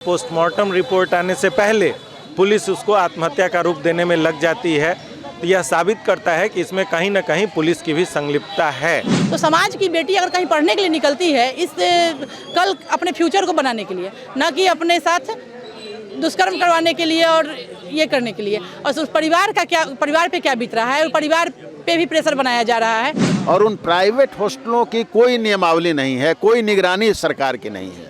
Postmortem report आने से पहले पुलिस उसको आत्महत्या का रूप देने में लग जाती है, तो यह साबित करता है कि इसमें कहीं न कहीं पुलिस की भी संलिप्तता है। तो समाज की बेटी अगर कहीं पढ़ने के लिए निकलती है, इस कल अपने फ्यूचर को बनाने के लिए, न कि अपने साथ दुष्कर्म करवाने के लिए और ये करने के लिए, और उस परिवार पे क्या बीत रहा है, और परिवार पे भी प्रेशर बनाया जा रहा है। और उन प्राइवेट हॉस्टलों की कोई नियमावली नहीं है, कोई निगरानी सरकार की नहीं है।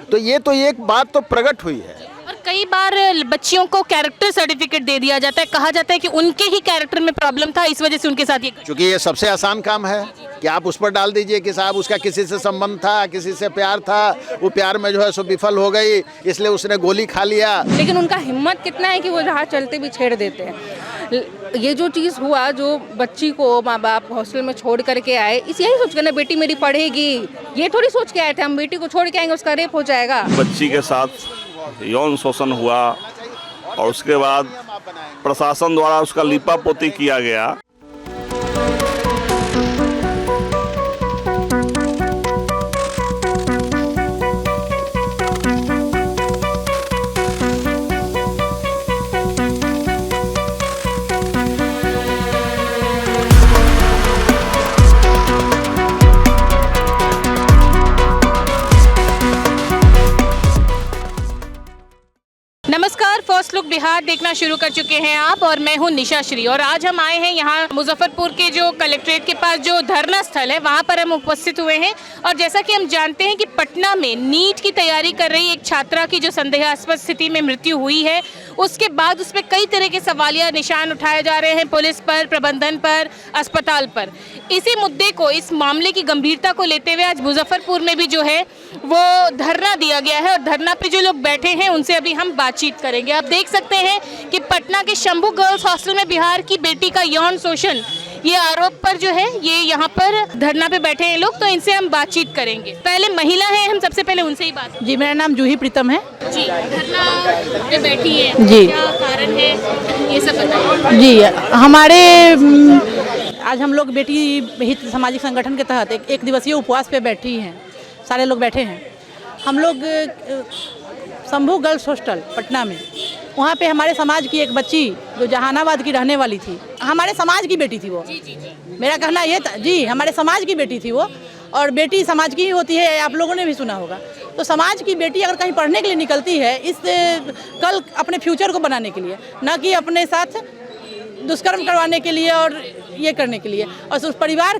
तो ये तो एक बात तो प्रकट हुई है। और कई बार बच्चियों को कैरेक्टर सर्टिफिकेट दे दिया जाता है, कहा जाता है कि उनके ही कैरेक्टर में प्रॉब्लम था, इस वजह से उनके साथ ये। क्योंकि ये सबसे आसान काम है कि आप उस पर डाल दीजिए कि साहब उसका किसी से संबंध था, किसी से प्यार था, वो प्यार में जो है सो विफल हो गई, इसलिए उसने गोली खा लिया। लेकिन उनका हिम्मत कितना है कि वो राह चलते भी छेड़ देते हैं। ये जो चीज़ हुआ, जो बच्ची को माँ बाप हॉस्टल में छोड़ करके आए, इस यही सोच कर ना बेटी मेरी पढ़ेगी, ये थोड़ी सोच के आए थे हम बेटी को छोड़ के आएंगे उसका रेप हो जाएगा। बच्ची के साथ यौन शोषण हुआ और उसके बाद प्रशासन द्वारा उसका लीपापोती किया गया। नमस्कार, फर्स्ट लुक बिहार देखना शुरू कर चुके हैं आप, और मैं हूं निशा श्री। और आज हम आए हैं यहाँ मुजफ्फरपुर के जो कलेक्ट्रेट के पास जो धरना स्थल है, वहाँ पर हम उपस्थित हुए हैं। और जैसा कि हम जानते हैं कि पटना में नीट की तैयारी कर रही एक छात्रा की जो संदेहास्पद स्थिति में मृत्यु हुई है, उसके बाद उस पर कई तरह के सवालिया निशान उठाए जा रहे हैं, पुलिस पर, प्रबंधन पर, अस्पताल पर। इसी मुद्दे को, इस मामले की गंभीरता को लेते हुए आज मुजफ्फरपुर में भी जो है वो धरना दिया गया है, और धरना पे जो लोग बैठे हैं उनसे अभी हम बातचीत करेंगे। आप देख सकते हैं कि पटना के शंभू गर्ल्स हॉस्टल में बिहार की बेटी का यौन शोषण, ये आरोप पर जो है ये यहाँ पर धरना पे बैठे हैं लोग, तो इनसे हम बातचीत करेंगे। पहले महिला है, हम सबसे पहले उनसे ही बात। जी, मेरा नाम जूही प्रीतम है। जी, धरना पे बैठी है जी, क्या कारण है ये सब बताइए। जी, हमारे आज हम लोग बेटी हित सामाजिक संगठन के तहत एक दिवसीय उपवास पे बैठी हैं, सारे लोग बैठे हैं। हम लोग शंभू गर्ल्स हॉस्टल पटना में, वहाँ पे हमारे समाज की एक बच्ची जो जहानाबाद की रहने वाली थी, हमारे समाज की बेटी थी वो। मेरा कहना ये था जी, हमारे समाज की बेटी थी वो, और बेटी समाज की ही होती है, आप लोगों ने भी सुना होगा। तो समाज की बेटी अगर कहीं पढ़ने के लिए निकलती है, इस कल अपने फ्यूचर को बनाने के लिए, न कि अपने साथ दुष्कर्म करवाने के लिए और ये करने के लिए, और उस परिवार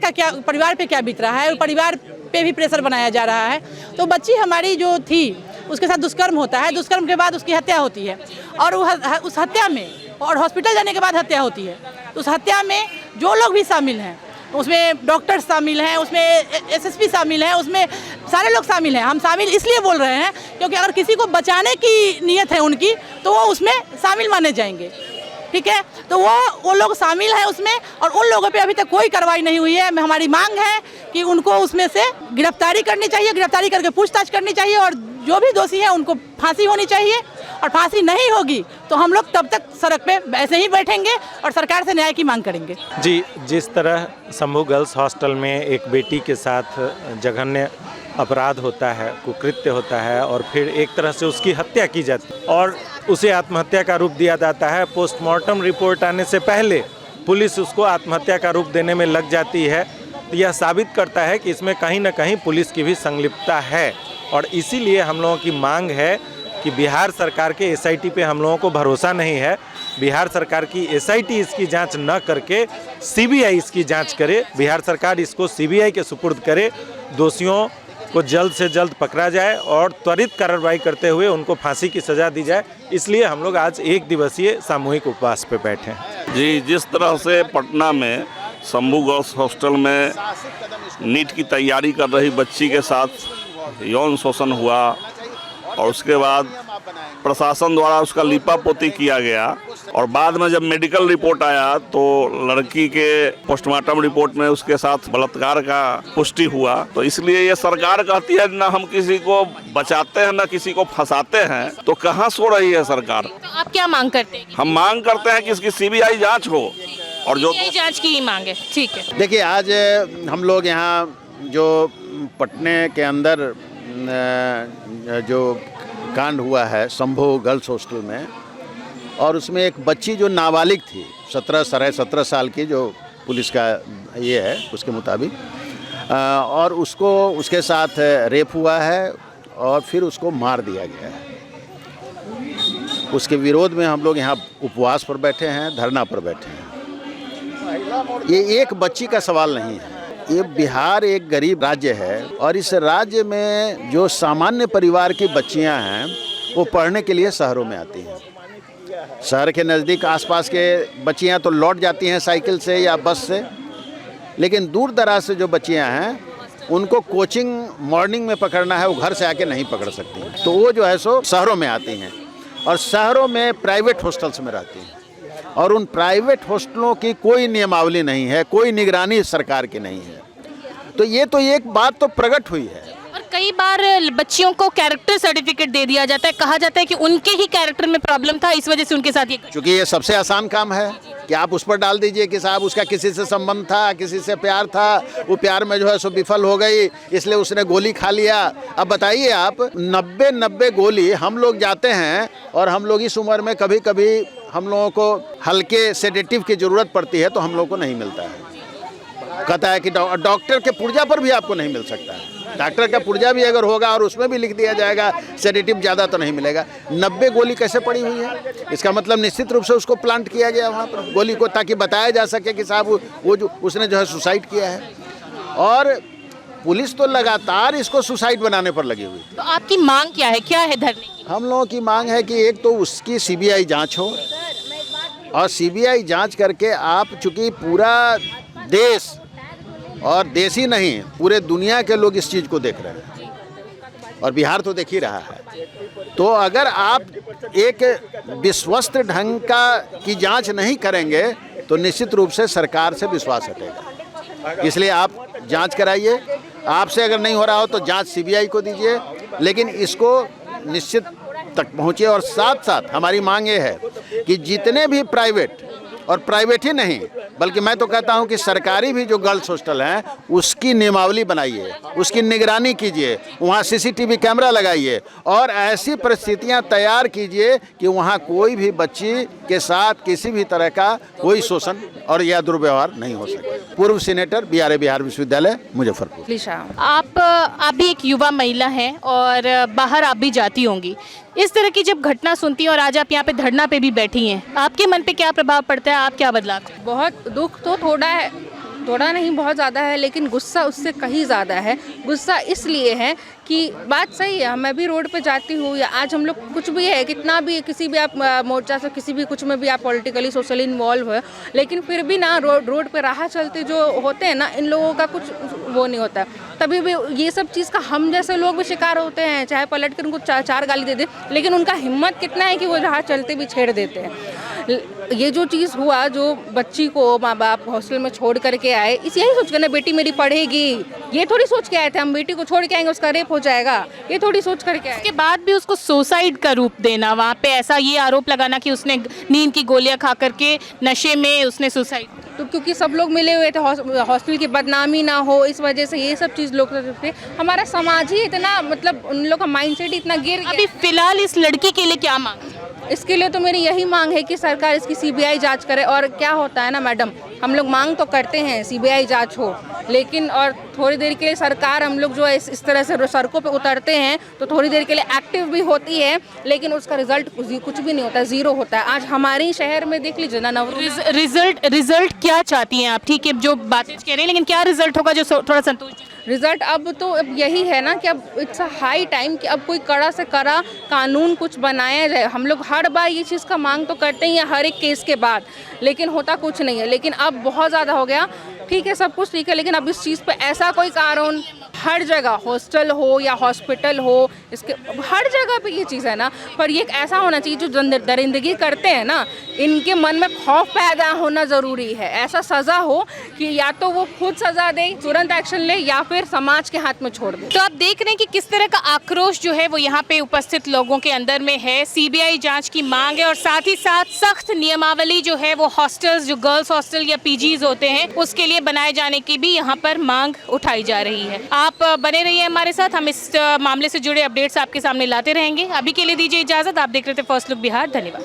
पे क्या बीत रहा है, और परिवार पे भी प्रेशर बनाया जा रहा है। तो बच्ची हमारी जो थी, उसके साथ दुष्कर्म होता है, दुष्कर्म के बाद उसकी हत्या होती है, और उस हत्या में, और हॉस्पिटल जाने के बाद हत्या होती है। तो उस हत्या में जो लोग भी शामिल हैं, उसमें डॉक्टर शामिल हैं, उसमें एसएसपी शामिल हैं, उसमें सारे लोग शामिल हैं। हम शामिल इसलिए बोल रहे हैं क्योंकि अगर किसी को बचाने की नीयत है उनकी, तो वो उसमें शामिल माने जाएंगे। ठीक है, तो वो लोग शामिल हैं उसमें, और उन लोगों पे अभी तक कोई कार्रवाई नहीं हुई है। हमारी मांग है कि उनको उसमें से गिरफ्तारी करनी चाहिए, गिरफ्तारी करके पूछताछ करनी चाहिए, और जो भी दोषी हैं उनको फांसी होनी चाहिए। और फांसी नहीं होगी तो हम लोग तब तक सड़क पे ऐसे ही बैठेंगे और सरकार से न्याय की मांग करेंगे। जी, जिस तरह शंभू गर्ल्स हॉस्टल में एक बेटी के साथ जघन्य अपराध होता है, कुकृत्य होता है, और फिर एक तरह से उसकी हत्या की जाती है और उसे आत्महत्या का रूप दिया जाता है। पोस्टमार्टम रिपोर्ट आने से पहले पुलिस उसको आत्महत्या का रूप देने में लग जाती है, तो यह साबित करता है कि इसमें कहीं न कहीं पुलिस की भी संलिप्तता है। और इसीलिए हम लोगों की मांग है कि बिहार सरकार के एसआईटी पे हम लोगों को भरोसा नहीं है। बिहार सरकार की एसआईटी इसकी जांच न करके सीबीआई इसकी जांच करे, बिहार सरकार इसको सीबीआई के सुपुर्द करे, दोषियों को जल्द से जल्द पकड़ा जाए और त्वरित कार्रवाई करते हुए उनको फांसी की सज़ा दी जाए। इसलिए हम लोग आज एक दिवसीय सामूहिक उपवास पे बैठे हैं। जी, जिस तरह से पटना में शंभू गर्ल्स हॉस्टल में नीट की तैयारी कर रही बच्ची के साथ यौन शोषण हुआ और उसके बाद प्रशासन द्वारा उसका लीपापोती किया गया, और बाद में जब मेडिकल रिपोर्ट आया तो लड़की के पोस्टमार्टम रिपोर्ट में उसके साथ बलात्कार का पुष्टि हुआ। तो इसलिए ये सरकार कहती है ना हम किसी को बचाते हैं ना किसी को फंसाते हैं, तो कहाँ सो रही है सरकार। तो आप क्या मांग करते हैं? हम मांग करते हैं कि इसकी सीबीआई जांच हो, और जो जांच की ही मांग है। ठीक है, देखिए, आज हम लोग यहाँ जो पटने के अंदर जो कांड हुआ है शंभू गर्ल्स हॉस्टल में, और उसमें एक बच्ची जो नाबालिग थी 17 साल की, जो पुलिस का ये है उसके मुताबिक, और उसको उसके साथ रेप हुआ है और फिर उसको मार दिया गया है। उसके विरोध में हम लोग यहाँ उपवास पर बैठे हैं, धरना पर बैठे हैं। ये एक बच्ची का सवाल नहीं है, ये बिहार एक गरीब राज्य है और इस राज्य में जो सामान्य परिवार की बच्चियां हैं वो पढ़ने के लिए शहरों में आती हैं। शहर के नज़दीक आसपास के बच्चियां तो लौट जाती हैं साइकिल से या बस से, लेकिन दूर दराज से जो बच्चियां हैं उनको कोचिंग मॉर्निंग में पकड़ना है, वो घर से आके नहीं पकड़ सकती, तो वो जो है सो शहरों में आती हैं और शहरों में प्राइवेट हॉस्टल्स में रहती हैं। और उन प्राइवेट हॉस्टलों की कोई नियमावली नहीं है, कोई निगरानी सरकार की नहीं है। तो ये तो एक बात तो प्रकट हुई है। और कई बार बच्चियों को कैरेक्टर सर्टिफिकेट दे दिया जाता है, कहा जाता है कि उनके ही कैरेक्टर में प्रॉब्लम था, इस वजह से उनके साथ ये। क्योंकि ये सबसे आसान काम है कि आप उस पर डाल दीजिए कि साहब उसका किसी से संबंध था, किसी से प्यार था, वो प्यार में जो है सो विफल हो गई, इसलिए उसने गोली खा लिया। अब बताइए आप, 90 गोली हम लोग जाते हैं और हम लोग इस उम्र में कभी कभी हम लोगों को हल्के सेडेटिव की ज़रूरत पड़ती है तो हम लोग को नहीं मिलता है। कहता है कि डॉक्टर के पुर्जा पर भी आपको नहीं मिल सकता है। डॉक्टर का पुर्जा भी अगर होगा और उसमें भी लिख दिया जाएगा सेडेटिव ज़्यादा तो नहीं मिलेगा। 90 गोली कैसे पड़ी हुई है? इसका मतलब निश्चित रूप से उसको प्लांट किया गया वहाँ पर गोली को, ताकि बताया जा सके कि साहब वो जो उसने जो है सुसाइड किया है। और पुलिस तो लगातार इसको सुसाइड बनाने पर लगी हुई। तो आपकी मांग क्या है, क्या है धरने की? हम लोगों की मांग है कि एक तो उसकी CBI जांच हो, और CBI जांच करके आप, चूँकि पूरा देश और देश ही नहीं पूरे दुनिया के लोग इस चीज़ को देख रहे हैं और बिहार तो देख ही रहा है, तो अगर आप एक विश्वस्त ढंग की जांच नहीं करेंगे तो निश्चित रूप से सरकार से विश्वास हटेगा। इसलिए आप जांच कराइए, आपसे अगर नहीं हो रहा हो तो जांच CBI को दीजिए, लेकिन इसको निश्चित तक पहुँचे। और साथ साथ हमारी मांग ये है कि जितने भी प्राइवेट, और प्राइवेट ही नहीं बल्कि मैं तो कहता हूं कि सरकारी भी जो गर्ल्स हॉस्टल हैं उसकी नियमावली बनाइए, उसकी निगरानी कीजिए, वहां CCTV कैमरा लगाइए और ऐसी परिस्थितियां तैयार कीजिए कि वहां कोई भी बच्ची के साथ किसी भी तरह का कोई शोषण और या दुर्व्यवहार नहीं हो सके। पूर्व सीनेटर BRA बिहार विश्वविद्यालय मुजफ्फरपुर। आप भी एक युवा महिला हैं और बाहर आप भी जाती होंगी, इस तरह की जब घटना सुनती हैं और आज आप यहाँ पे धरना पे भी बैठी हैं, आपके मन पे क्या प्रभाव पड़ता है, आप क्या बदलाव? बहुत दुख तो थोड़ा है, थोड़ा नहीं बहुत ज़्यादा है, लेकिन गुस्सा उससे कहीं ज़्यादा है। गुस्सा इसलिए है कि बात सही है, मैं भी रोड पे जाती हूँ, या आज हम लोग कुछ भी है, कितना भी किसी भी आप मोर्चा से किसी भी कुछ में भी आप पॉलिटिकली सोशली इन्वॉल्व है, लेकिन फिर भी ना रोड पे राह चलते जो होते हैं ना, इन लोगों का कुछ वो नहीं होता। तभी भी ये सब चीज़ का हम जैसे लोग भी शिकार होते हैं, चाहे पलट कर उनको चार गाली दे दे, लेकिन उनका हिम्मत कितना है कि वो राह चलते भी छेड़ देते हैं। ये जो चीज़ हुआ, जो बच्ची को माँ बाप हॉस्टल में छोड़ करके आए, इस यही सोच कर ना बेटी मेरी पढ़ेगी, ये थोड़ी सोच के आए थे हम बेटी को छोड़ के आएंगे उसका रेप हो जाएगा, ये थोड़ी सोच करके आए। उसके बाद भी उसको सुसाइड का रूप देना, वहाँ पे ऐसा ये आरोप लगाना कि उसने नींद की गोलियां खा करके नशे में उसने सुसाइड। तो क्योंकि सब लोग मिले हुए थे, हॉस्टल की बदनामी ना हो, इस वजह से ये सब चीज़ लोग थे। हमारा समाज ही इतना, मतलब उन लोग का माइंडसेट ही इतना गिर गया। अभी फिलहाल इस लड़की के लिए क्या मांग? इसके लिए तो मेरी यही मांग है कि सरकार इसकी CBI जांच करे। और क्या होता है ना मैडम, हम लोग मांग तो करते हैं CBI जांच हो, लेकिन और थोड़ी देर के लिए सरकार, हम लोग जो है इस तरह से सड़कों पे उतरते हैं तो थोड़ी देर के लिए एक्टिव भी होती है, लेकिन उसका रिजल्ट कुछ भी नहीं होता, ज़ीरो होता है। आज हमारे ही शहर में देख लीजिए ना, रिजल्ट क्या चाहती हैं आप? ठीक है, जो बातें कह रहे हैं, लेकिन क्या रिजल्ट होगा जो थोड़ा संतुष्ट? रिजल्ट अब तो अब यही है ना कि अब इट्स अ हाई टाइम कि अब कोई कड़ा से कड़ा कानून कुछ बनाया जाए। हम लोग हर बार ये चीज़ का मांग तो करते ही हैं हर एक केस के बाद, लेकिन होता कुछ नहीं है। लेकिन अब बहुत ज़्यादा हो गया। ठीक है, सब कुछ ठीक है, लेकिन अब इस चीज़ पे ऐसा कोई कानून, हर जगह हॉस्टल हो या हॉस्पिटल हो, इसके हर जगह पे ये चीज़ है ना, पर ये ऐसा होना चाहिए जो दरिंदगी करते हैं ना, इनके मन में खौफ पैदा होना ज़रूरी है। ऐसा सज़ा हो कि या तो वो खुद सज़ा दे, तुरंत एक्शन ले, या फिर समाज के हाथ में छोड़ दे। तो आप देख रहे हैं कि किस तरह का आक्रोश जो है वो यहाँ पे उपस्थित लोगों के अंदर में है। CBI जांच की मांग है और साथ ही साथ सख्त नियमावली जो है वो हॉस्टल्स, जो गर्ल्स हॉस्टल या PGs होते हैं, उसके लिए बनाए जाने की भी यहाँ पर मांग उठाई जा रही है। आप आप बने रहिए हमारे साथ, हम इस मामले से जुड़े अपडेट्स आपके सामने लाते रहेंगे। अभी के लिए दीजिए इजाज़त। आप देख रहे थे फर्स्ट लुक बिहार। धन्यवाद।